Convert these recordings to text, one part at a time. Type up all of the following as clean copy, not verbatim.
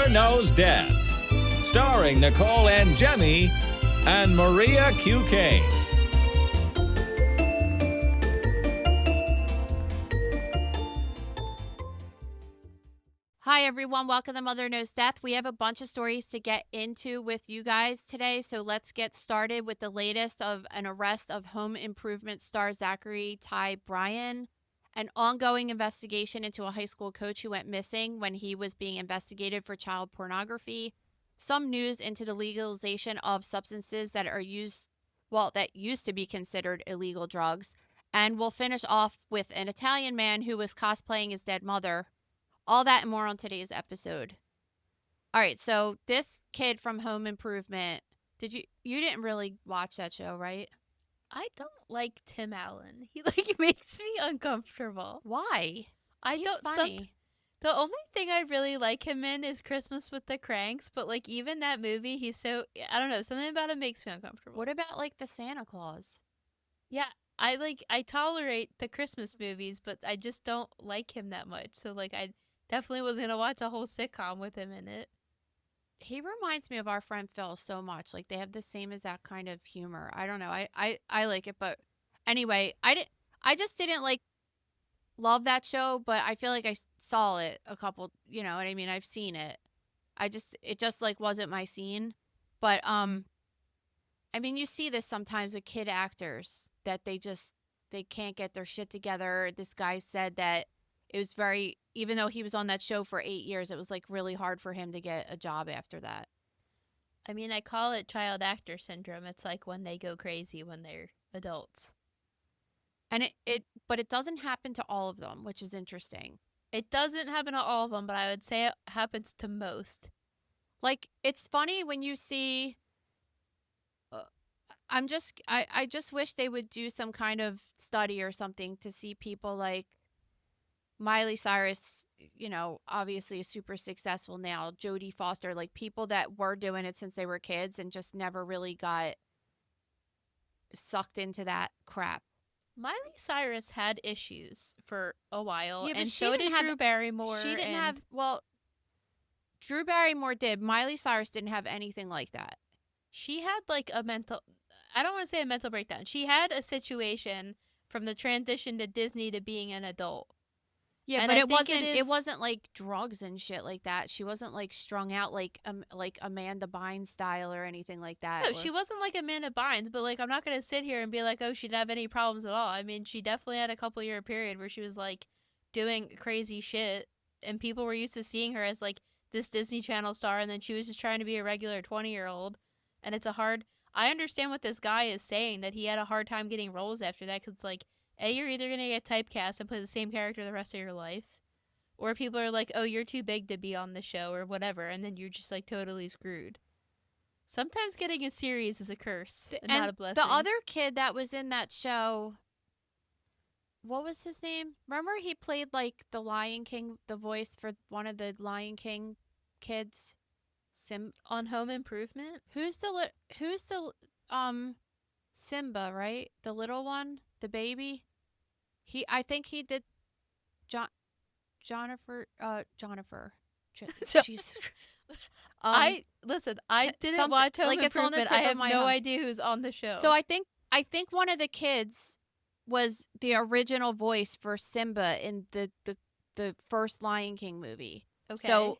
Mother Knows Death, starring Nicole and Jemmy and Maria QK. Hi, everyone. Welcome to Mother Knows Death. We have a bunch of stories to get into with you guys today, so let's get started with the latest of an arrest of Home Improvement star Zachery Ty Bryan, an ongoing investigation into a high school coach who went missing when he was being investigated for child pornography, some news into the legalization of substances that used to be considered illegal drugs, and we'll finish off with an Italian man who was cosplaying his dead mother. All that and more on today's episode. All right, so this kid from Home Improvement, you didn't really watch that show, right? I don't like Tim Allen. He makes me uncomfortable. Why? He's don't funny. The only thing I really like him in is Christmas with the Cranks, but even that movie, he's so, I don't know, something about him makes me uncomfortable. What about the Santa Claus? Yeah, I tolerate the Christmas movies, but I just don't like him that much. So I definitely was going to watch a whole sitcom with him in it. He reminds me of our friend Phil so much. They have the same exact kind of humor. I don't know. I like it, but anyway, I just didn't love that show, but I feel like I saw it a couple, you know what I mean? I've seen it. It just wasn't my scene. But I mean, you see this sometimes with kid actors that they can't get their shit together. This guy said that it was even though he was on that show for 8 years, it was really hard for him to get a job after that. I mean, I call it child actor syndrome. It's when they go crazy when they're adults. And but it doesn't happen to all of them, which is interesting. It doesn't happen to all of them, but I would say it happens to most. It's funny when you see, I just wish they would do some kind of study or something to see people like Miley Cyrus, obviously is super successful now. Jodie Foster, people that were doing it since they were kids and just never really got sucked into that crap. Miley Cyrus had issues for a while, yeah, and so did Drew Barrymore. She didn't have, Drew Barrymore did. Miley Cyrus didn't have anything like that. She had a mental, I don't want to say a mental breakdown. She had a situation from the transition to Disney to being an adult. Yeah, and but it wasn't drugs and shit like that. She wasn't strung out like Amanda Bynes style or anything like that. No, she wasn't like Amanda Bynes, but I'm not gonna sit here and be oh, she didn't have any problems at all. I mean, she definitely had a couple year period where she was doing crazy shit, and people were used to seeing her as this Disney Channel star, and then she was just trying to be a regular 20-year-old. And I understand what this guy is saying, that he had a hard time getting roles after that, because A, you're either going to get typecast and play the same character the rest of your life, or people are oh, you're too big to be on the show or whatever, and then you're just totally screwed. Sometimes getting a series is a curse and not a blessing. The other kid that was in that show, what was his name? Remember he played the Lion King, the voice for one of the Lion King kids? On Home Improvement? Who's the Simba, right? The little one, the baby? I think he did Jonathan. Jesus. I didn't watch Home Improvement. I have no idea who's on the show. So I think one of the kids was the original voice for Simba in the first Lion King movie. Okay. So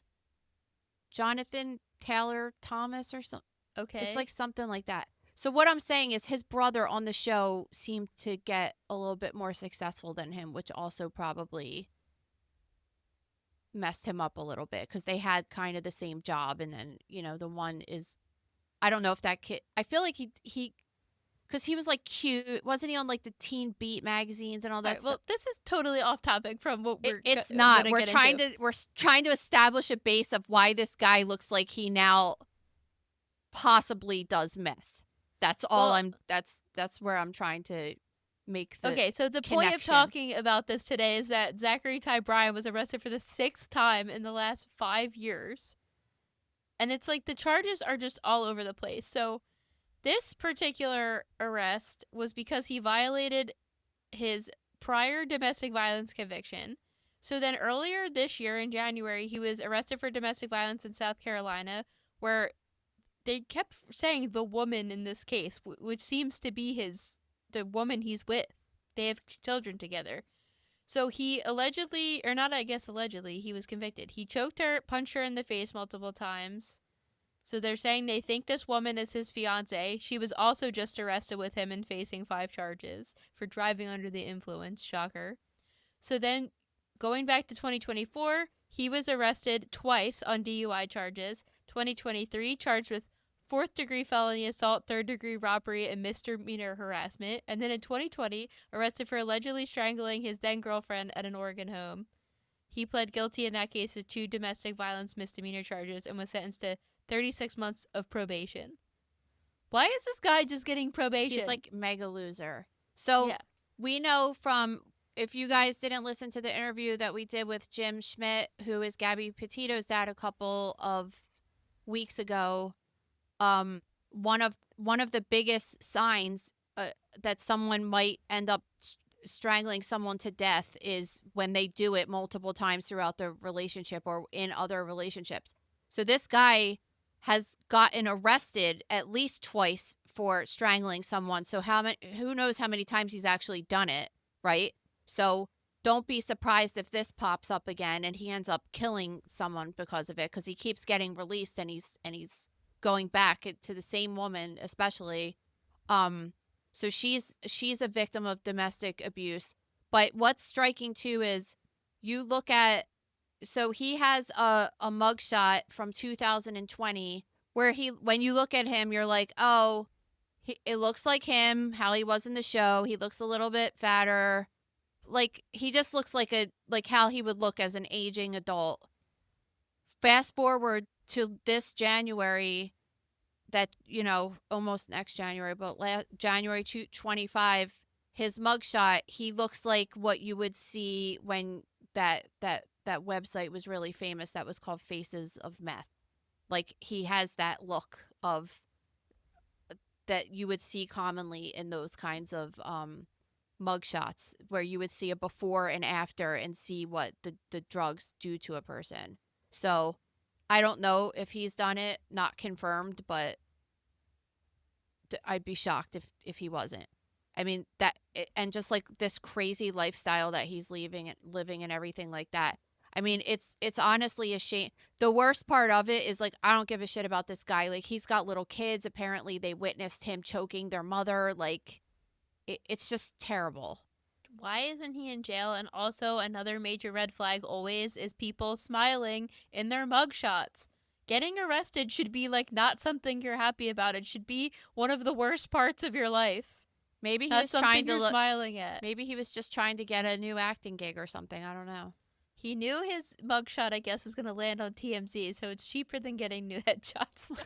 Jonathan Taylor Thomas or something. Okay. It's something like that. So what I'm saying is his brother on the show seemed to get a little bit more successful than him, which also probably messed him up a little bit because they had kind of the same job. And then, the one is, I don't know if that kid, I feel like he because he was cute. Wasn't he on the Teen Beat magazines and all that stuff? Well, this is totally off topic from what it's not. We're trying to establish a base of why this guy looks like he now possibly does meth. That's all that's where I'm trying to make the Okay, so the point of talking about this today is that Zachery Ty Bryan was arrested for the 6th time in the last 5 years. And it's the charges are just all over the place. So this particular arrest was because he violated his prior domestic violence conviction, So then earlier this year in January, he was arrested for domestic violence in South Carolina, where they kept saying the woman in this case, which seems to be the woman he's with. They have children together. So he allegedly, or not, I guess allegedly, he was convicted. He choked her, punched her in the face multiple times. So they're saying they think this woman is his fiance. She was also just arrested with him and facing 5 charges for driving under the influence. Shocker. So then, going back to 2024, he was arrested twice on DUI charges. 2023, charged with 4th-degree felony assault, 3rd-degree robbery, and misdemeanor harassment. And then in 2020, arrested for allegedly strangling his then-girlfriend at an Oregon home. He pled guilty in that case to 2 domestic violence misdemeanor charges and was sentenced to 36 months of probation. Why is this guy just getting probation? He's like mega loser. So Yeah. we know from, if you guys didn't listen to the interview that we did with Jim Schmidt, who is Gabby Petito's dad, a couple of weeks ago, one of the biggest signs that someone might end up strangling someone to death is when they do it multiple times throughout the relationship or in other relationships. So this guy has gotten arrested at least twice for strangling someone. So who knows how many times he's actually done it, right? So don't be surprised if this pops up again and he ends up killing someone because of it, because he keeps getting released and he's going back to the same woman, especially. So she's a victim of domestic abuse. But what's striking too is you look at, so he has a mugshot from 2020 where when you look at him, you're like, oh, it looks like him, how he was in the show. He looks a little bit fatter. Like, he just looks like how he would look as an aging adult. Fast forward to this January, that, almost next January, but January 25, his mugshot, he looks like what you would see when that website was really famous that was called Faces of Meth. Like, he has that look of that you would see commonly in those kinds of mugshots, where you would see a before and after and see what the drugs do to a person. So I don't know if he's done it, not confirmed, but I'd be shocked if he wasn't. I mean, and just like this crazy lifestyle that he's living and everything like that. I mean, it's honestly a shame. The worst part of it is, like, I don't give a shit about this guy. Like, he's got little kids. Apparently they witnessed him choking their mother. Like, it's just terrible. Why isn't he in jail? And also, another major red flag always is people smiling in their mugshots. Getting arrested should be, like, not something you're happy about. It should be one of the worst parts of your life. Maybe he Not was trying to look smiling at. Maybe he was just trying to get a new acting gig or something. I don't know. He knew his mugshot, I guess, was going to land on TMZ, so it's cheaper than getting new headshots.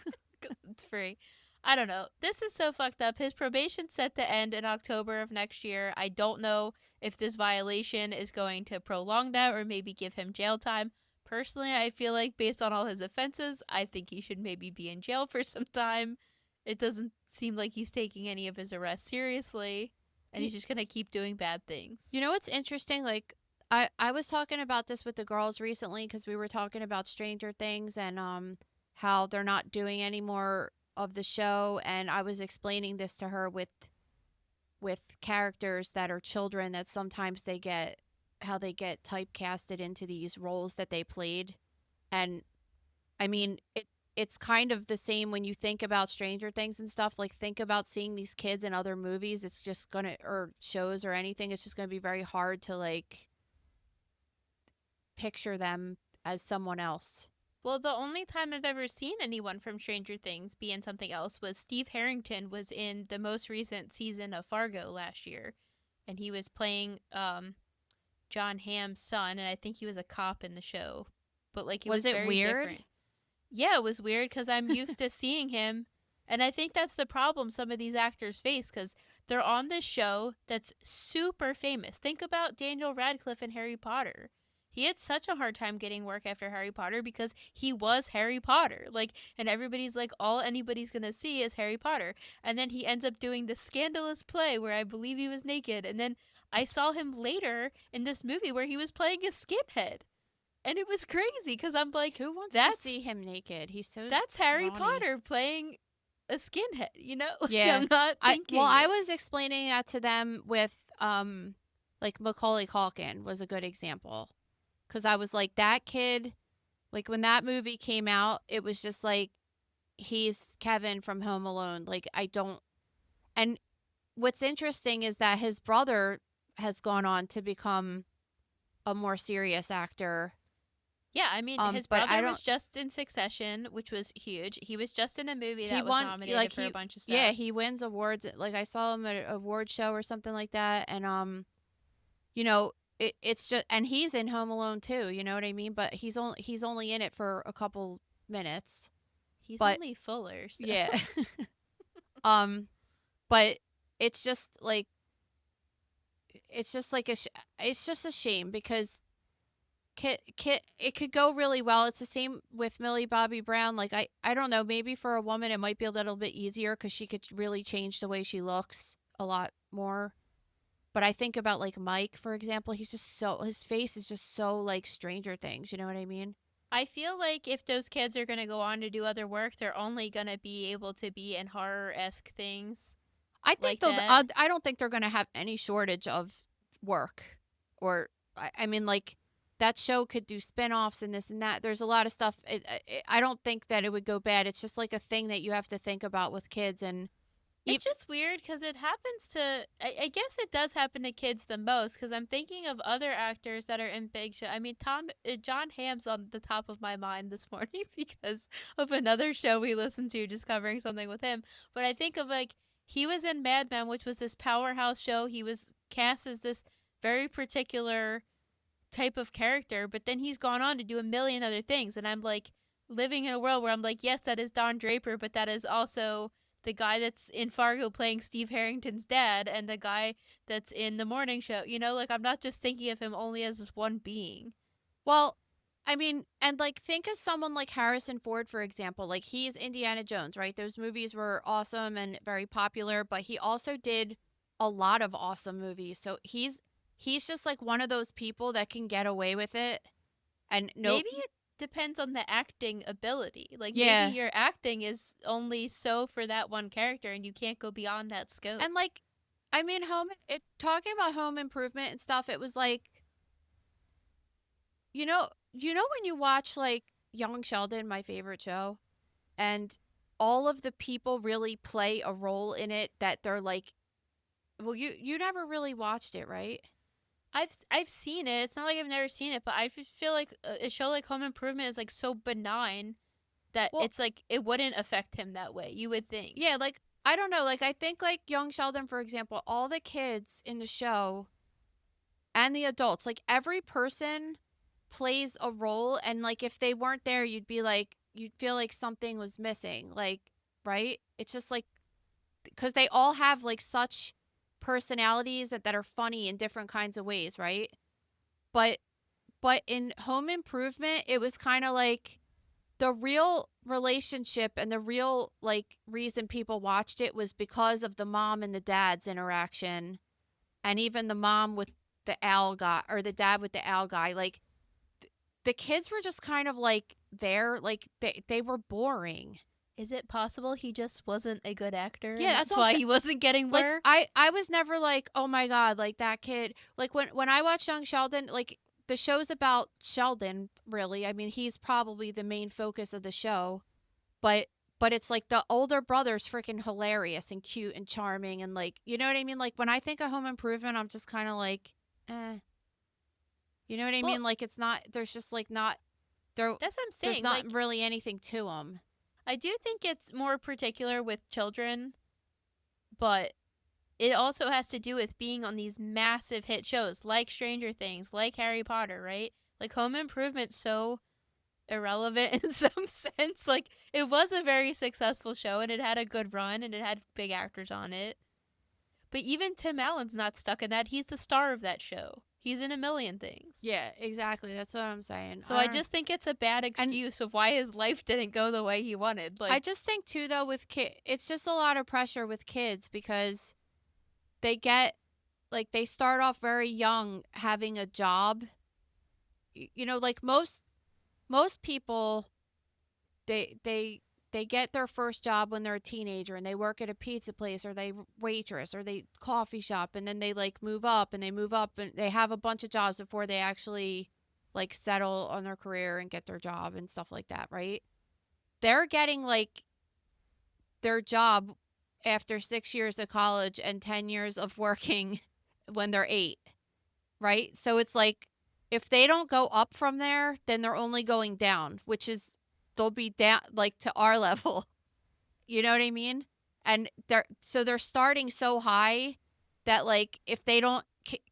It's free. I don't know. This is so fucked up. His probation's set to end in October of next year. I don't know if this violation is going to prolong that or maybe give him jail time. Personally, I feel like based on all his offenses, I think he should maybe be in jail for some time. It doesn't seem like he's taking any of his arrests seriously, and he's just going to keep doing bad things. You know what's interesting? Like, I was talking about this with the girls recently because we were talking about Stranger Things and how they're not doing any more of the show, and I was explaining this to her with characters that are children, that sometimes they get typecasted into these roles that they played. And I mean, it's kind of the same when you think about Stranger Things and stuff. Like, think about seeing these kids in other movies. It's just gonna, or shows or anything, it's just gonna be very hard to, like, picture them as someone else. Well, the only time I've ever seen anyone from Stranger Things be in something else was Steve Harrington was in the most recent season of Fargo last year, and he was playing John Hamm's son, and I think he was a cop in the show. But, like, it was it very weird? Different. Yeah, it was weird because I'm used to seeing him, and I think that's the problem some of these actors face, because they're on this show that's super famous. Think about Daniel Radcliffe in Harry Potter. He had such a hard time getting work after Harry Potter because he was Harry Potter. Like, and everybody's like, all anybody's gonna see is Harry Potter. And then he ends up doing this scandalous play where I believe he was naked. And then I saw him later in this movie where he was playing a skinhead. And it was crazy because I'm like, Who wants to that's see him naked? He's so that's Harry scrawny. Potter playing a skinhead, you know? Like, Yeah. I'm not thinking. I was explaining that to them with like Macaulay Culkin was a good example. Cuz I was like, that kid, like when that movie came out, it was just like he's Kevin from Home Alone. Like I don't. And what's interesting is that his brother has gone on to become a more serious actor. Yeah, I mean, his but I brother don't. was just in Succession, which was huge. He was just in a movie He that was won, nominated like for he, a bunch of stuff. yeah, he wins awards. Like I saw him at an award show or something like that, and you know, it's just, and he's in Home Alone too. You know what I mean? But he's only in it for a couple minutes. He's but- only Fuller, so. Yeah. But it's just like it's just a shame because it could go really well. It's the same with Millie Bobby Brown. Like I don't know, maybe for a woman it might be a little bit easier because she could really change the way she looks a lot more. But I think about like Mike, for example. His face is just so like Stranger Things. You know what I mean? I feel like if those kids are going to go on to do other work, they're only going to be able to be in horror-esque things. I think like that. I don't think they're going to have any shortage of work. Or I mean, like that show could do spinoffs and this and that. There's a lot of stuff. I don't think that it would go bad. It's just like a thing that you have to think about with kids. And It's just weird because it happens to, I guess it does happen to kids the most because I'm thinking of other actors that are in big show. I mean, John Hamm's on the top of my mind this morning because of another show we listened to just covering something with him. But I think of like, he was in Mad Men, which was this powerhouse show. He was cast as this very particular type of character, but then he's gone on to do a million other things. And I'm like living in a world where I'm like, yes, that is Don Draper, but that is also the guy that's in Fargo playing Steve Harrington's dad and the guy that's in The Morning Show. You know, like I'm not just thinking of him only as this one being. Well, I mean, and like think of someone like Harrison Ford, for example. Like he's Indiana Jones, right? Those movies were awesome and very popular, but he also did a lot of awesome movies. So he's just like one of those people that can get away with it. And Maybe it depends on the acting ability. Like Yeah. maybe your acting is only so for that one character and you can't go beyond that scope. And like, I mean, talking about Home Improvement and stuff, it was like, you know when you watch like Young Sheldon, my favorite show, and all of the people really play a role in it that they're like, well, you never really watched it, right? I've seen it. It's not like I've never seen it, but I feel like a show like Home Improvement is like so benign that it's like it wouldn't affect him that way. You would think. Yeah, like I don't know, like I think like Young Sheldon, for example, all the kids in the show and the adults, like every person plays a role, and like if they weren't there, you'd feel like something was missing, like, right? It's just like because they all have like such personalities that are funny in different kinds of ways, right? But in Home Improvement, it was kind of like the real relationship and the real like reason people watched it was because of the mom and the dad's interaction, and even the mom with the owl guy or the dad with the owl guy. Like the kids were just kind of like there, like they were boring. Is it possible he just wasn't a good actor? Yeah, that's that's what I'm why he wasn't getting work. Like I was never like, oh my god, like that kid. Like when I watched Young Sheldon, like the show's about Sheldon, really. I mean, he's probably the main focus of the show, but it's like the older brother's freaking hilarious and cute and charming, and like, you know what I mean? Like when I think of Home Improvement, I'm just kind of like, you know what I mean? Like it's not. There's just like not there. That's what I'm saying. There's not like, really anything to them. I do think it's more particular with children, but it also has to do with being on these massive hit shows like Stranger Things, like Harry Potter, right? Like Home Improvement, so irrelevant in some sense. Like it was a very successful show and it had a good run and it had big actors on it. But even Tim Allen's not stuck in that. He's the star of that show. He's in a million things. Yeah, exactly. That's what I'm saying. So I just think it's a bad excuse of why his life didn't go the way he wanted. I just think too, though, with it's just a lot of pressure with kids because they get like they start off very young having a job. You know, like most people, they get their first job when they're a teenager and they work at a pizza place or they waitress or they coffee shop, and then they like move up and they have a bunch of jobs before they actually like settle on their career and get their job and stuff like that, right? They're getting like their job after 6 years of college and 10 years of working when they're 8, right? So it's like if they don't go up from there, then they're only going down, which is they'll be down like to our level. You know what I mean? And they're starting so high that like if they don't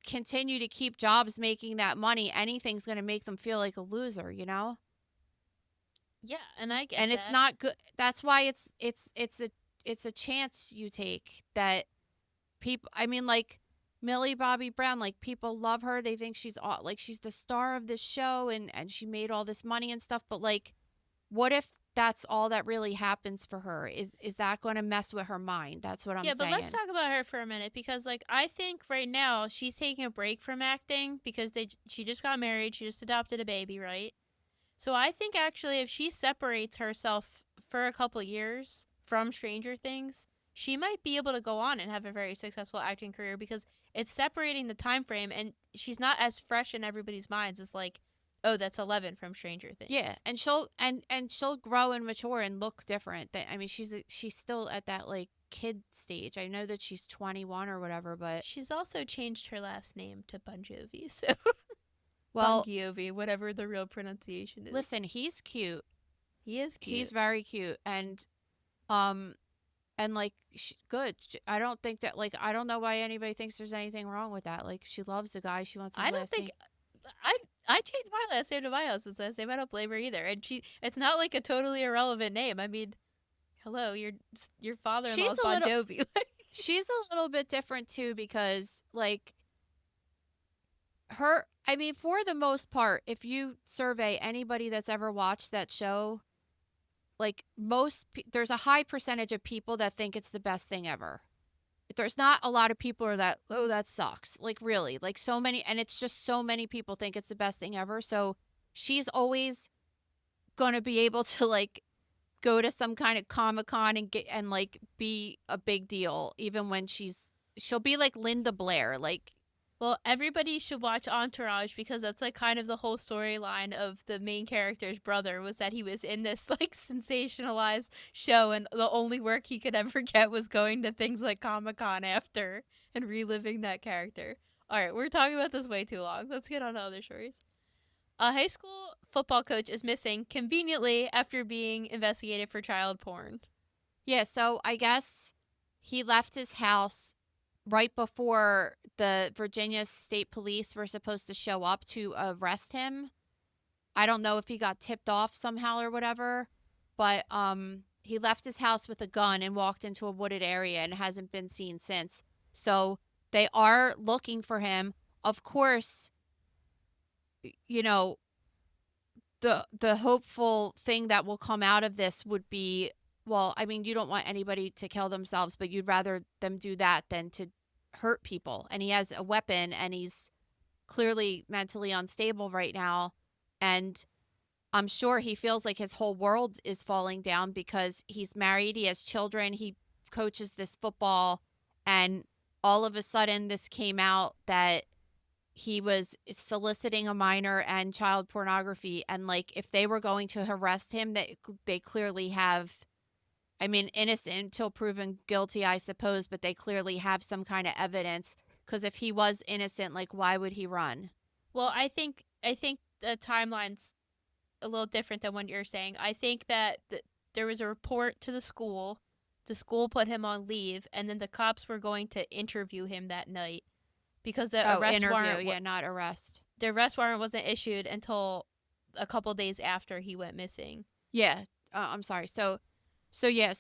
continue to keep jobs making that money, anything's going to make them feel like a loser, you know? Yeah, and I get and that. it's not good. That's why it's a chance you take that people, I mean, like Millie Bobby Brown, like people love her. They think she's like she's the star of this show and she made all this money and stuff, but like what if that's all that really happens for her? Is that going to mess with her mind? That's what I'm saying. Yeah, but let's talk about her for a minute because like I think right now she's taking a break from acting because she just got married, she just adopted a baby, right? So I think actually if she separates herself for a couple years from Stranger Things, she might be able to go on and have a very successful acting career because it's separating the time frame and she's not as fresh in everybody's minds as like, oh, that's 11 from Stranger Things. Yeah, and she'll grow and mature and look different. I mean, she's still at that like kid stage. I know that she's 21 or whatever, but she's also changed her last name to Bon Jovi, so well, Bon Jovi, whatever the real pronunciation is. Listen, he's cute. He is cute. He's very cute, and like good. I don't think that like I don't know why anybody thinks there's anything wrong with that. Like she loves the guy. She wants his last name. I changed my last name to my husband's last name. I don't blame her either. And it's not like a totally irrelevant name. I mean, hello, your father-in-law's Bon Jovi. She's a little bit different too because like her. I mean, for the most part, if you survey anybody that's ever watched that show, like there's a high percentage of people that think it's the best thing ever. There's not a lot of people are that, oh, that sucks. Like really, like so many, and it's just so many people think it's the best thing ever. So she's always going to be able to like go to some kind of Comic-Con and like be a big deal, even when she'll be like Linda Blair, like. Well, everybody should watch Entourage because that's like kind of the whole storyline of the main character's brother was that he was in this like sensationalized show and the only work he could ever get was going to things like Comic-Con after and reliving that character. All right, we're talking about this way too long. Let's get on to other stories. A high school football coach is missing conveniently after being investigated for child porn. Yeah, so I guess he left his house right before the Virginia State Police were supposed to show up to arrest him. I don't know if he got tipped off somehow or whatever, but he left his house with a gun and walked into a wooded area and hasn't been seen since. So they are looking for him. Of course, you know, the hopeful thing that will come out of this would be, well, I mean, you don't want anybody to kill themselves, but you'd rather them do that than to hurt people. And he has a weapon and he's clearly mentally unstable right now. And I'm sure he feels like his whole world is falling down because he's married, he has children, he coaches this football, and all of a sudden this came out that he was soliciting a minor and child pornography. And like if they were going to arrest him, they clearly have, I mean, innocent until proven guilty, I suppose, but they clearly have some kind of evidence. Because if he was innocent, like, why would he run? Well, I think the timeline's a little different than what you're saying. I think that there was a report to the school. The school put him on leave, and then the cops were going to interview him that night because the arrest warrant, not arrest. The arrest warrant wasn't issued until a couple days after he went missing. Yeah, I'm sorry. So they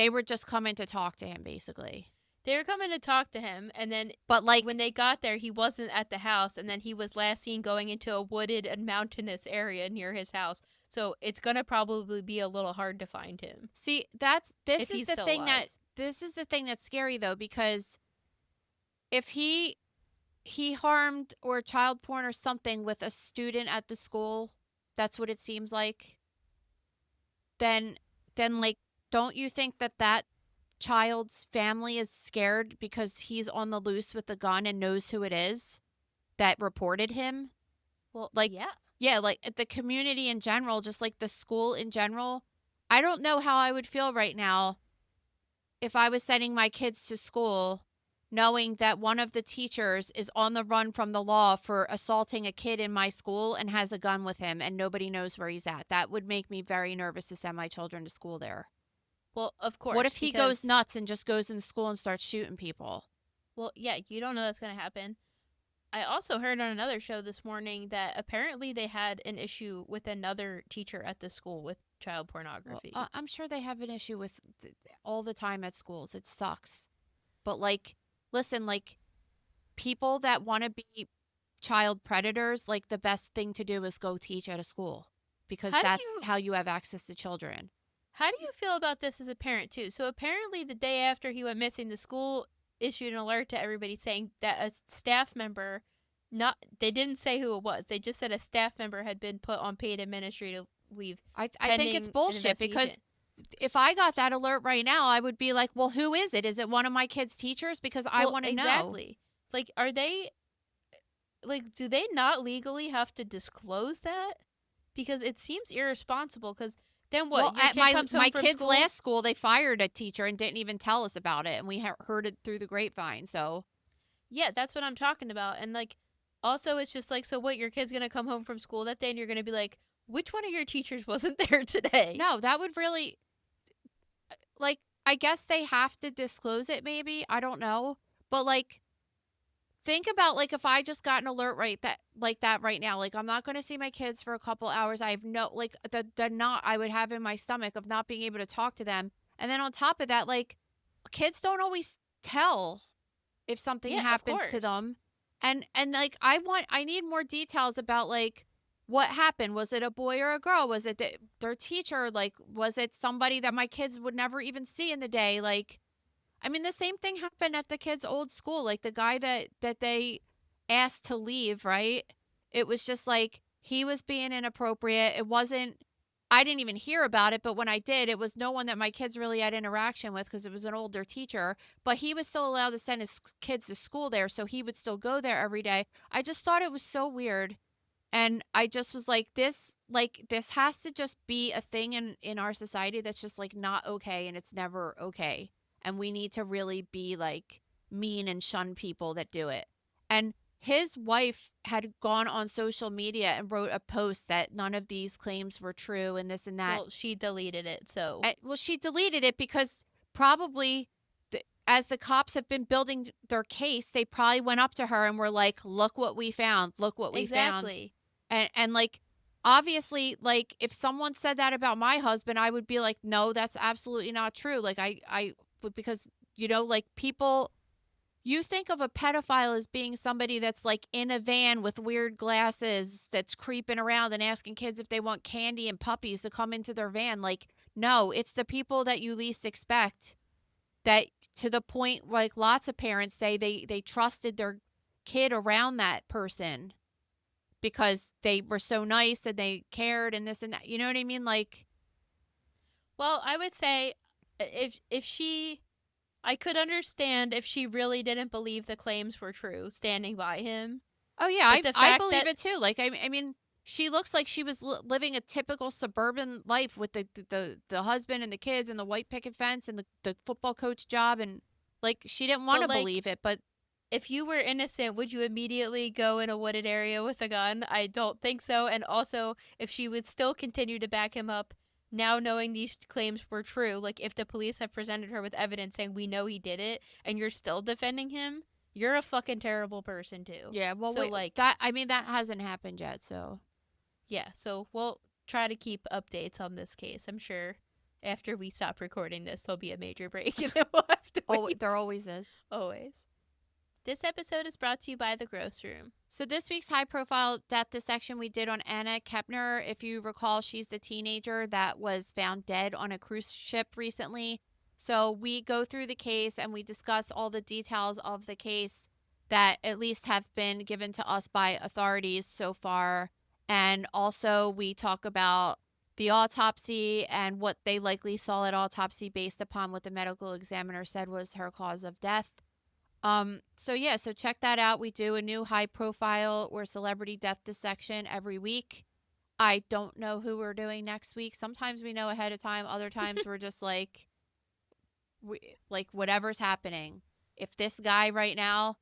were just coming to talk to him, basically. They were coming to talk to him, and then But like, when they got there, he wasn't at the house, and then he was last seen going into a wooded and mountainous area near his house. So it's gonna probably be a little hard to find him see, if he's still alive. this is the thing that's scary though, because if he harmed or child porn or something with a student at the school, that's what it seems like, then like, don't you think that that child's family is scared because he's on the loose with a gun and knows who it is that reported him? Well, Like, yeah. yeah, like the community in general, just like the school in general. I don't know how I would feel right now if I was sending my kids to school knowing that one of the teachers is on the run from the law for assaulting a kid in my school and has a gun with him and nobody knows where he's at. That would make me very nervous to send my children to school there. Well, of course. What if he goes nuts and just goes in school and starts shooting people? Well, yeah, you don't know that's going to happen. I also heard on another show this morning that apparently they had an issue with another teacher at the school with child pornography. Well, I'm sure they have an issue with all the time at schools. It sucks. But like, listen, like, people that want to be child predators, like, the best thing to do is go teach at a school because that's how you have access to children. How do you feel about this as a parent too? So apparently the day after he went missing, the school issued an alert to everybody saying that a staff member, they didn't say who it was. They just said a staff member had been put on paid administrative leave. I think it's bullshit because investigation. if I got that alert right now, I would be like, well, who is it? Is it one of my kids' teachers? Because I want to know. Exactly. Like, are they, like, do they not legally have to disclose that? Because it seems irresponsible. Because then what? Well, Your at kid comes home my from kid's school? last school, they fired a teacher and didn't even tell us about it, and we heard it through the grapevine. So Yeah, that's what I'm talking about. And like, also, it's just like, so what? Your kid's gonna come home from school that day, and you're gonna be like, which one of your teachers wasn't there today? no, that would really, like, I guess they have to disclose it. Maybe, I don't know, but like, think about, like, if I just got an alert like that right now, like, I'm not going to see my kids for a couple hours. I have no, like, the knot I would have in my stomach of not being able to talk to them. And then on top of that, like, kids don't always tell if something Yeah, of happens to course. them. And like, I need more details about, like, what happened. Was it a boy or a girl? Was it their teacher? Like, was it somebody that my kids would never even see in the day? Like, I mean, the same thing happened at the kid's old school. Like, the guy that they asked to leave, right? It was just like he was being inappropriate. It wasn't, I didn't even hear about it, but when I did, it was no one that my kids really had interaction with because it was an older teacher. But he was still allowed to send his kids to school there, so he would still go there every day. I just thought it was so weird. And I just was like, this has to just be a thing in our society that's just, like, not okay, and it's never okay. And we need to really be, like, mean and shun people that do it. And his wife had gone on social media and wrote a post that none of these claims were true and this and that. Well, she deleted it, so. Well, she deleted it because probably as the cops have been building their case, they probably went up to her and were like, look what we found. Look what we found. Exactly. And like, obviously, like, if someone said that about my husband, I would be like, no, that's absolutely not true. Like, because, you know, like, people, you think of a pedophile as being somebody that's, like, in a van with weird glasses that's creeping around and asking kids if they want candy and puppies to come into their van. Like, no, it's the people that you least expect, that, to the point, like, lots of parents say they trusted their kid around that person because they were so nice and they cared and this and that. You know what I mean? Like, Well, I would say if she, I could understand if she really didn't believe the claims were true, standing by him. oh yeah, But the I fact believe that- it too. Like, I mean, she looks like she was living a typical suburban life with the husband and the kids and the white picket fence and the football coach job, and like, she didn't want to But, like, believe it. But If you were innocent, would you immediately go in a wooded area with a gun? I don't think so. And also, if she would still continue to back him up, now knowing these claims were true, like if the police have presented her with evidence saying we know he did it, and you're still defending him, you're a fucking terrible person too. yeah, well, So, wait, like, that, I mean, that hasn't happened yet. So yeah, so we'll try to keep updates on this case. I'm sure After we stop recording this, there'll be a major break and then we'll have to Oh, wait. there always is. Always. This episode is brought to you by The Gross Room. So this week's high-profile death dissection we did on Anna Kepner. If you recall, she's the teenager that was found dead on a cruise ship recently. So we go through the case and we discuss all the details of the case that at least have been given to us by authorities so far. And also we talk about the autopsy and what they likely saw at autopsy based upon what the medical examiner said was her cause of death. So check that out. We do a new high profile or celebrity death dissection every week. I don't know who we're doing next week. Sometimes we know ahead of time. Other times we're just like whatever's happening. If this guy right now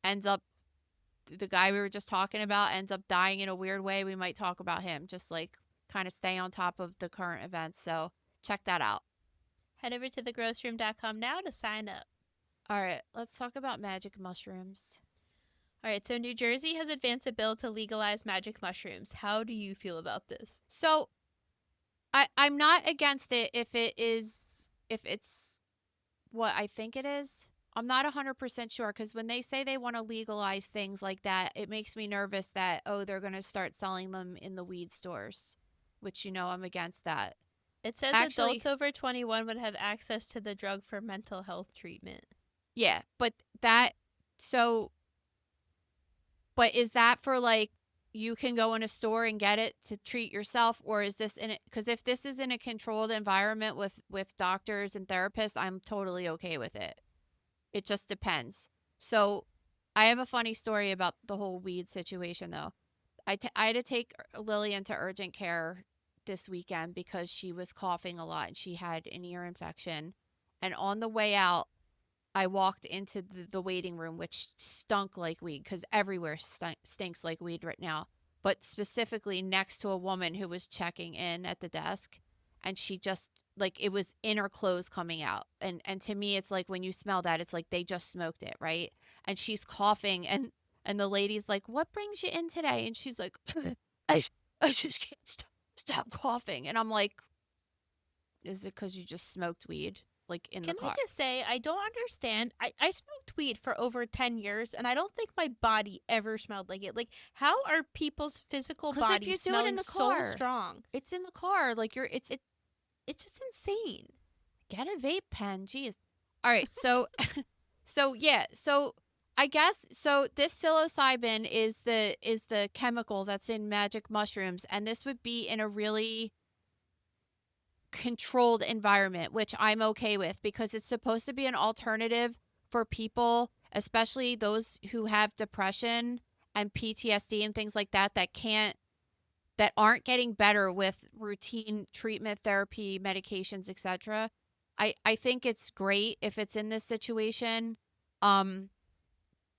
ends up, the guy we were just talking about ends up dying in a weird way, we might talk about him. Just like kind of stay on top of the current events. So check that out. Head over to thegrossroom.com now to sign up. All right, let's talk about magic mushrooms. All right, so New Jersey has advanced a bill to legalize magic mushrooms. How do you feel about this? So I'm not against it if it's what I think it is. I'm not 100% sure because when they say they want to legalize things like that, it makes me nervous that, oh, they're going to start selling them in the weed stores, which, I'm against that. It says Actually, adults over 21 would have access to the drug for mental health treatment. Yeah, but is that for like you can go in a store and get it to treat yourself, or is this in it? Because if this is in a controlled environment with doctors and therapists, I'm totally okay with it. It just depends. So I have a funny story about the whole weed situation though. I had to take Lily into urgent care this weekend because she was coughing a lot and she had an ear infection. And on the way out, I walked into the waiting room, which stunk like weed because everywhere stinks like weed right now. But specifically next to a woman who was checking in at the desk, and she just like it was in her clothes coming out. And to me, it's like when you smell that, it's like they just smoked it, right? And she's coughing, and the lady's like, "What brings you in today?" And she's like, "I just can't stop coughing." And I'm like, "Is it because you just smoked weed?" Like in the car. Can I just say, I don't understand. I smoked weed for over 10 years, and I don't think my body ever smelled like it. Like, how are people's physical 'Cause if bodies you do it smelling in the so car, strong? It's in the car. Like It's just insane. get a vape pen. Jeez. All right. So, So I guess this psilocybin is the chemical that's in magic mushrooms, and this would be in a really controlled environment, which I'm okay with because it's supposed to be an alternative for people, especially those who have depression and PTSD and things like that that aren't getting better with routine treatment, therapy, medications, etc. I think it's great if it's in this situation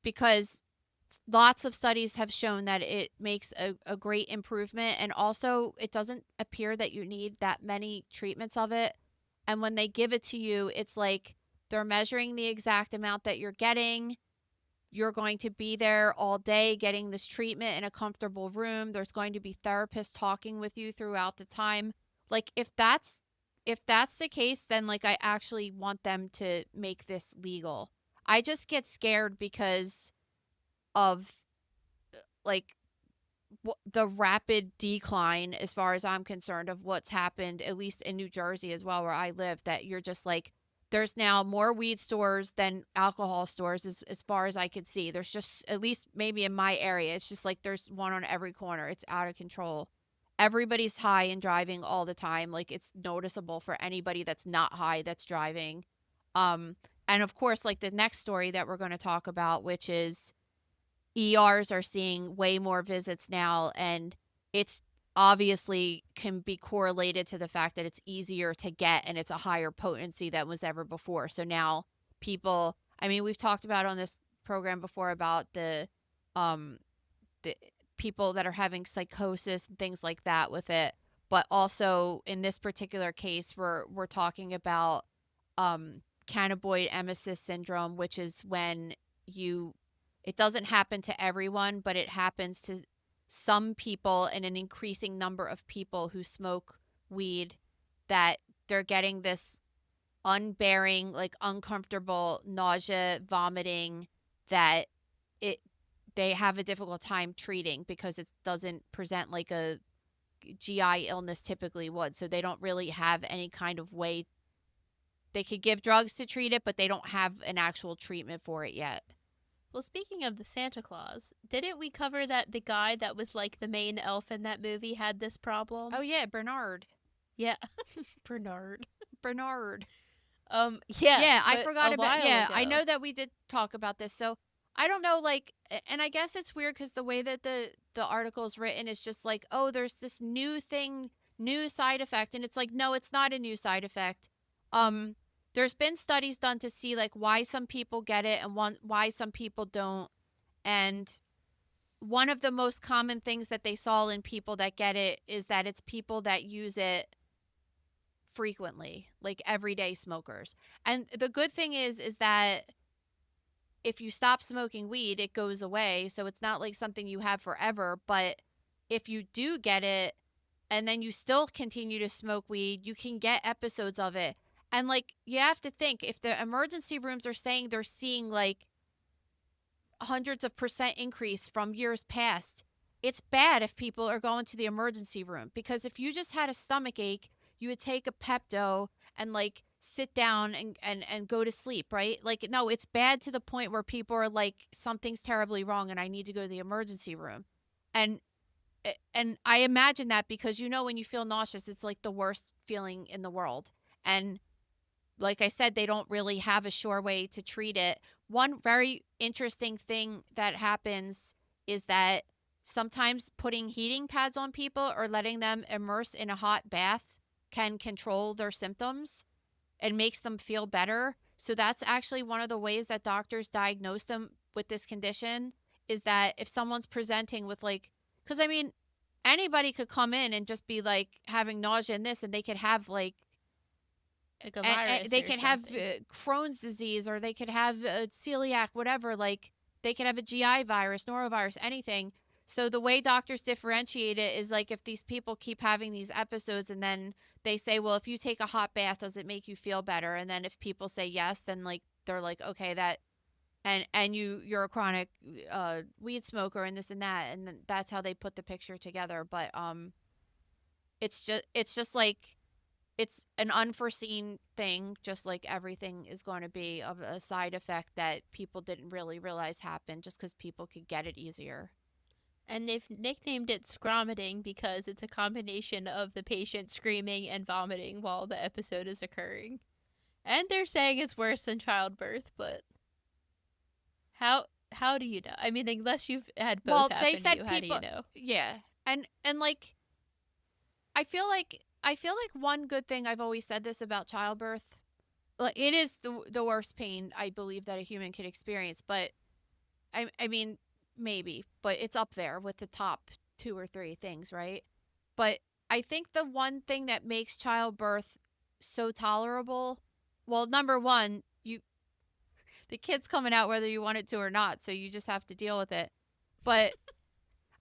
because lots of studies have shown that it makes a great improvement, and also it doesn't appear that you need that many treatments of it. And when they give it to you, it's like they're measuring the exact amount that you're getting. You're going to be there all day getting this treatment in a comfortable room. There's going to be therapists talking with you throughout the time. Like if that's the case, then like I actually want them to make this legal. I just get scared because of like the rapid decline, as far as I'm concerned, of what's happened, at least in New Jersey as well, where I live, that you're just like, there's now more weed stores than alcohol stores as far as I could see. There's just, at least maybe in my area, it's just like there's one on every corner. It's out of control. Everybody's high and driving all the time. Like it's noticeable for anybody that's not high that's driving. And of course, like the next story that we're going to talk about, which is ERs are seeing way more visits now, and it's obviously can be correlated to the fact that it's easier to get and it's a higher potency than was ever before. So now people, I mean, we've talked about on this program before about the people that are having psychosis and things like that with it, but also in this particular case we're talking about cannabinoid emesis syndrome, which is when it doesn't happen to everyone, but it happens to some people and an increasing number of people who smoke weed, that they're getting this unbearing, like uncomfortable nausea, vomiting that it they have a difficult time treating because it doesn't present like a GI illness typically would. So they don't really have any kind of way. They could give drugs to treat it, but they don't have an actual treatment for it yet. Well, speaking of the Santa Claus, didn't we cover that the guy that was like the main elf in that movie had this problem? Oh yeah, Bernard. Yeah. Bernard. Bernard. Yeah, I but forgot a about. while Yeah, I ago. know that we did talk about this. So I don't know, like, and I guess it's weird because the way that the article is written is just like, oh, there's this new thing, new side effect, and it's like, no, it's not a new side effect. There's been studies done to see like why some people get it and why some people don't, and one of the most common things that they saw in people that get it is that it's people that use it frequently, like everyday smokers. And the good thing is that if you stop smoking weed, it goes away. So it's not like something you have forever. But if you do get it and then you still continue to smoke weed, you can get episodes of it. And like, you have to think, if the emergency rooms are saying they're seeing like hundreds of % increase from years past, it's bad if people are going to the emergency room, because if you just had a stomach ache, you would take a Pepto and like sit down and go to sleep, right? Like, no, it's bad to the point where people are like, something's terribly wrong and I need to go to the emergency room. And I imagine that because, you know, when you feel nauseous, it's like the worst feeling in the world. And like I said, they don't really have a sure way to treat it. One very interesting thing that happens is that sometimes putting heating pads on people or letting them immerse in a hot bath can control their symptoms and makes them feel better. So that's actually one of the ways that doctors diagnose them with this condition, is that if someone's presenting with like, because I mean, anybody could come in and just be like having nausea and this, and they could have like, Like a virus they or could have something. Crohn's disease, or they could have celiac, whatever. Like, they could have a GI virus, norovirus, anything. So the way doctors differentiate it is like, if these people keep having these episodes and then they say, well, if you take a hot bath, does it make you feel better? And then if people say yes, then like they're like, okay, that, and you're a chronic weed smoker and this and that, and then that's how they put the picture together. But it's just like, it's an unforeseen thing, just like everything is going to be, of a side effect that people didn't really realize happened just because people could get it easier. And they've nicknamed it scromiting because it's a combination of the patient screaming and vomiting while the episode is occurring. And they're saying it's worse than childbirth, but how do you know? I mean, unless you've had both Well, happen they to said you, how do people, you know? yeah, and like, I feel like one good thing, I've always said this about childbirth, like, it is the worst pain I believe that a human could experience, but I mean, maybe, but it's up there with the top 2 or 3 things, right? But I think the one thing that makes childbirth so tolerable, well, number one, the kid's coming out whether you want it to or not, so you just have to deal with it. But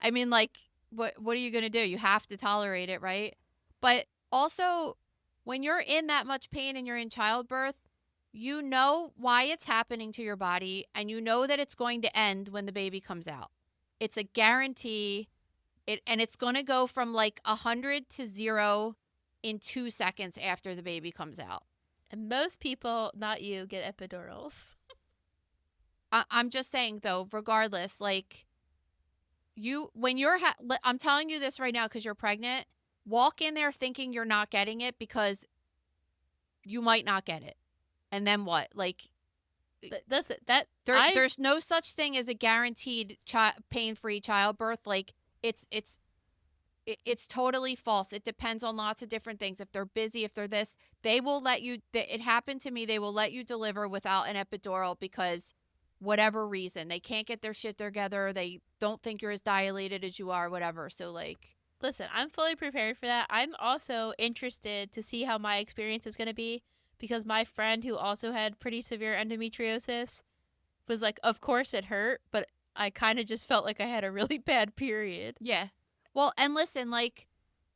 I mean, like, what are you going to do? You have to tolerate it, right? But also, when you're in that much pain and you're in childbirth, you know why it's happening to your body, and you know that it's going to end when the baby comes out. It's a guarantee. And it's going to go from like 100 to 0 in 2 seconds after the baby comes out. And most people, not you, get epidurals. I'm just saying, though, regardless, like, when you're, I'm telling you this right now because you're pregnant, walk in there thinking you're not getting it, because you might not get it. And then what? Like, That's it. there's no such thing as a guaranteed pain-free childbirth. Like, it's totally false. It depends on lots of different things. If they're busy, if they're this, they will let you, it happened to me, they will let you deliver without an epidural because whatever reason, they can't get their shit together, they don't think you're as dilated as you are, whatever. So like, listen, I'm fully prepared for that. I'm also interested to see how my experience is going to be, because my friend who also had pretty severe endometriosis was like, of course it hurt, but I kind of just felt like I had a really bad period. yeah. Well, and listen, like,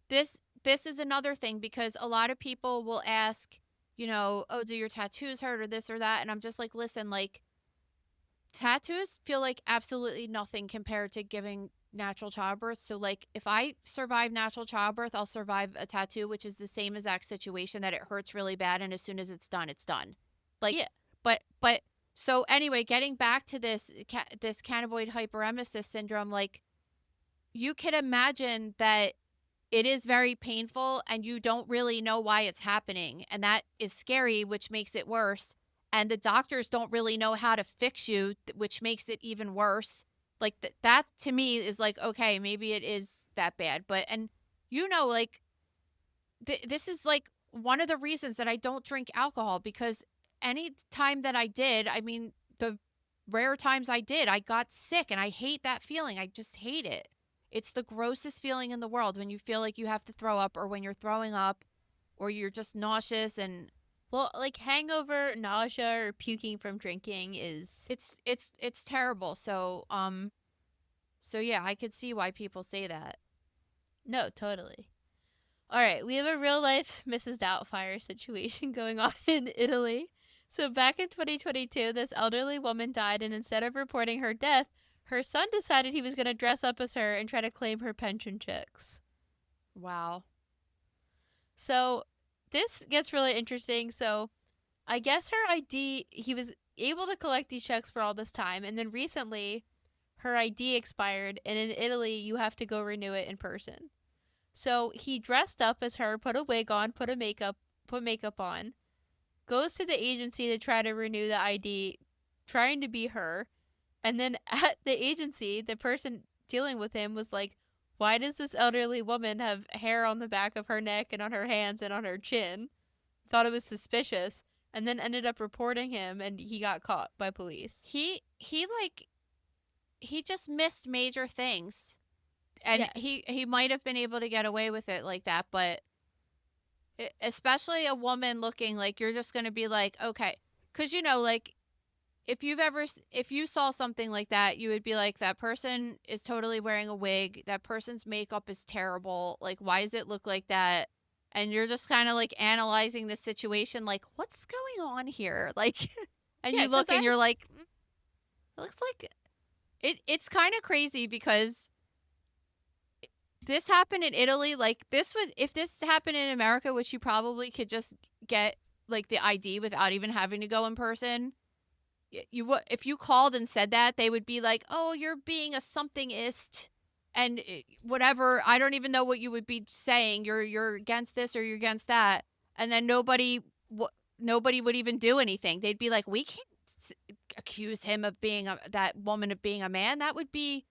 this this is another thing, because a lot of people will ask, oh, do your tattoos hurt or this or that? And I'm just like, listen, like, tattoos feel like absolutely nothing compared to giving natural childbirth. So, like, if I survive natural childbirth, I'll survive a tattoo, which is the same exact situation, that it hurts really bad, and as soon as it's done, it's done. Like, Yeah. but so anyway, getting back to this cannabinoid hyperemesis syndrome, like, you can imagine that it is very painful and you don't really know why it's happening. And that is scary, which makes it worse. And the doctors don't really know how to fix you, which makes it even worse. Like that to me is like, okay, maybe it is that bad. But, and like, this is like one of the reasons that I don't drink alcohol, because any time that I did, I mean, the rare times I did, I got sick, and I hate that feeling. I just hate it. It's the grossest feeling in the world when you feel like you have to throw up, or when you're throwing up, or you're just nauseous, and Well, like hangover, nausea, or puking from drinking is it's terrible. So yeah, I could see why people say that. no, totally. All right, we have a real life Mrs. Doubtfire situation going on in Italy. So back in 2022, this elderly woman died, and instead of reporting her death, her son decided he was going to dress up as her and try to claim her pension checks. Wow. So this gets really interesting. So I guess her ID, he was able to collect these checks for all this time, and then recently her ID expired, and in Italy you have to go renew it in person. So he dressed up as her, put a wig on, put makeup on, goes to the agency to try to renew the ID, trying to be her, and then at the agency, the person dealing with him was like, "Why does this elderly woman have hair on the back of her neck and on her hands and on her chin?" Thought it was suspicious, and then ended up reporting him, and he got caught by police. He just missed major things. And Yes. he might have been able to get away with it like that, but especially a woman looking like, you're just going to be like, okay, because like, if you saw something like that, you would be like, that person is totally wearing a wig, that person's makeup is terrible, like, why does it look like that? And you're just kind of like analyzing the situation, like, what's going on here? Like, and Yeah, you look 'cause and you're like, it looks like it's kind of crazy, because this happened in Italy. Like, if this happened in America, which you probably could just get like the ID without even having to go in person. If you called and said that, they would be like, "Oh, you're being a somethingist," and whatever. I don't even know what you would be saying. You're against this or you're against that, and then nobody would even do anything. They'd be like, "We can't accuse him of being that woman of being a man. That would be."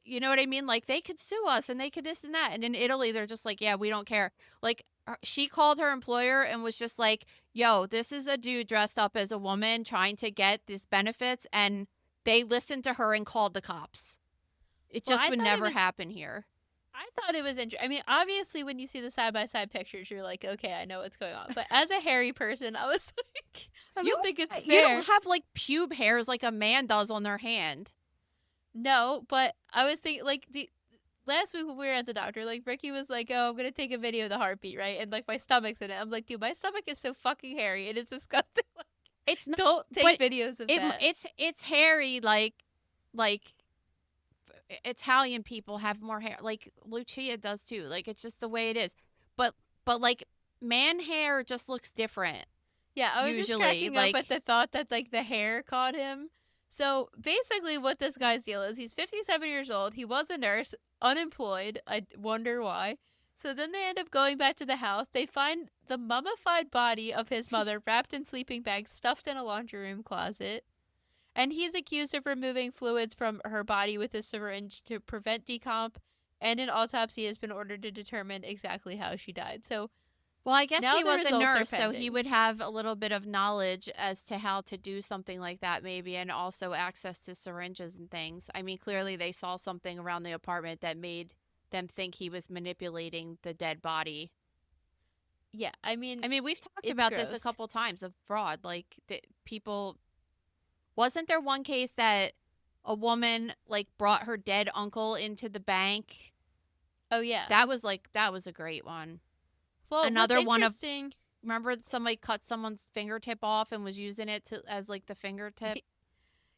You know what I mean? Like, they could sue us and they could this and that. And in Italy, they're just like, yeah, we don't care. Like, she called her employer and was just like, yo, this is a dude dressed up as a woman trying to get these benefits. And they listened to her and called the cops. It Well, just I would thought never happen here. I thought it was interesting. I mean, obviously, when you see the side by side pictures, you're like, okay, I know what's going on. But as a hairy person, I was like, I don't think it's fair. You don't have like pube hairs like a man does on their hand. No, but I was thinking, like, the last week when we were at the doctor, like, Ricky was like, oh, I'm gonna take a video of the heartbeat, right? And like, my stomach's in it. I'm like, dude, my stomach is so fucking hairy. It is disgusting. Like, It's not, don't take videos of that. It's hairy, like Italian people have more hair. Like, Lucia does too. Like, it's just the way it is. But like, man hair just looks different. Yeah, I was just usually, cracking up at the thought that like the hair caught him. So basically, what this guy's deal is, he's 57 years old. He was a nurse, unemployed. I wonder why. So then they end up going back to the house. They find the mummified body of his mother wrapped in sleeping bags, stuffed in a laundry room closet. And he's accused of removing fluids from her body with a syringe to prevent decomp. And an autopsy has been ordered to determine exactly how she died. So, well, I guess now he the was a results are nurse, so he pending. would have a little bit of knowledge as to how to do something like that, maybe, and also access to syringes and things. I mean, clearly they saw something around the apartment that made them think he was manipulating the dead body. Yeah, I mean, we've talked it's about this a gross. couple times of fraud. Like, people. Wasn't there one case that a woman like brought her dead uncle into the bank? Oh yeah. That was a great one. Well, another what's one of- interesting. Remember somebody cut someone's fingertip off and was using it as like the fingertip?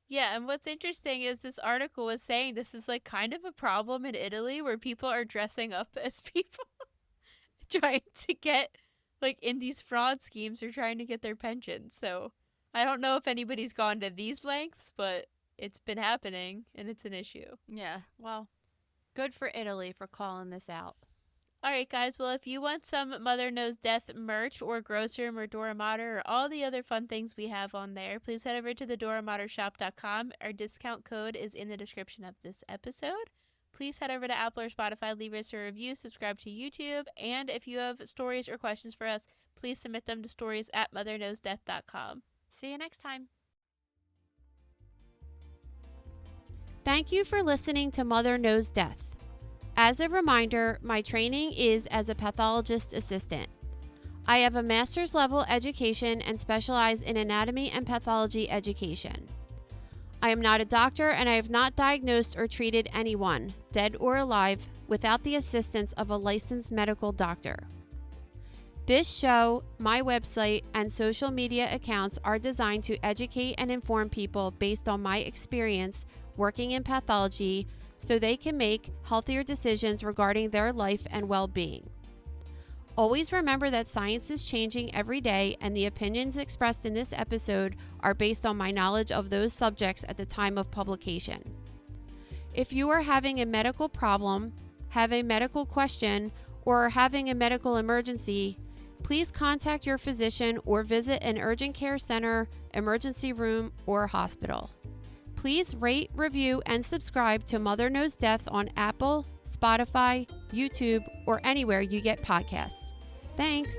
Yeah, and what's interesting is this article was saying this is like kind of a problem in Italy where people are dressing up as people trying to get like in these fraud schemes or trying to get their pensions. So I don't know if anybody's gone to these lengths, but it's been happening and it's an issue. Yeah. Well, good for Italy for calling this out. All right, guys. Well, if you want some Mother Knows Death merch or gross room or Dora Mater or all the other fun things we have on there, please head over to the DoraMaterShop.com. Our discount code is in the description of this episode. Please head over to Apple or Spotify, leave us a review, subscribe to YouTube, and if you have stories or questions for us, please submit them to stories@motherknowsdeath.com. See you next time. Thank you for listening to Mother Knows Death. As a reminder, my training is as a pathologist assistant. I have a master's level education and specialize in anatomy and pathology education. I am not a doctor and I have not diagnosed or treated anyone, dead or alive, without the assistance of a licensed medical doctor. This show, my website, and social media accounts are designed to educate and inform people based on my experience working in pathology so they can make healthier decisions regarding their life and well-being. Always remember that science is changing every day and the opinions expressed in this episode are based on my knowledge of those subjects at the time of publication. If you are having a medical problem, have a medical question, or are having a medical emergency, please contact your physician or visit an urgent care center, emergency room, or hospital. Please rate, review, and subscribe to Mother Knows Death on Apple, Spotify, YouTube, or anywhere you get podcasts. Thanks.